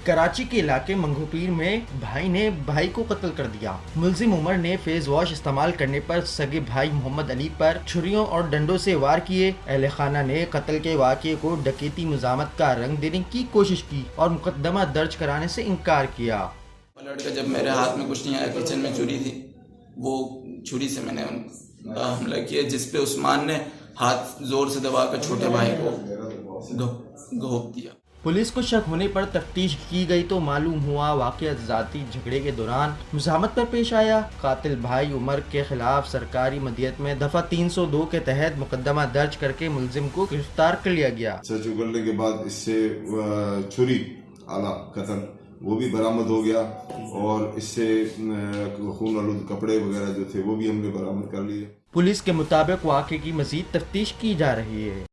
कराची के इलाके मंगोपीर में भाई ने भाई को कत्ल कर दिया। मुलजिम उमर ने फेस वॉश इस्तेमाल करने पर सगे भाई मोहम्मद अली पर छुरियों और डंडों से वार किए। अहले खाना ने कत्ल के वाक़े को डकैती मुज़ामत का रंग देने की कोशिश की और मुकदमा दर्ज कराने से इनकार किया। लड़का जब मेरे हाथ में कुछ नहीं आया, किचन में छुरी थी, वो छुरी से मैंने हमला किया, जिसपे उस्मान ने हाथ जोर से दबाकर छोटे भाई को घोंप दिया। पुलिस को शक होने पर तफ्तीश की गई तो मालूम हुआ वाक़या ज़ाती झगड़े के दौरान मुज़ाहमत पर पेश आया। कातिल भाई उमर के खिलाफ सरकारी मदियत में दफ़ा 302 के तहत मुकदमा दर्ज करके मुलजिम को गिरफ्तार कर लिया गया। सच उगलने के बाद इससे छुरी आला कतल वो भी बरामद हो गया और इससे खून आलूद कपड़े वगैरह जो थे वो भी हमने बरामद कर लिए। पुलिस के मुताबिक वाक़े की मज़ीद तफ्तीश की जा रही है।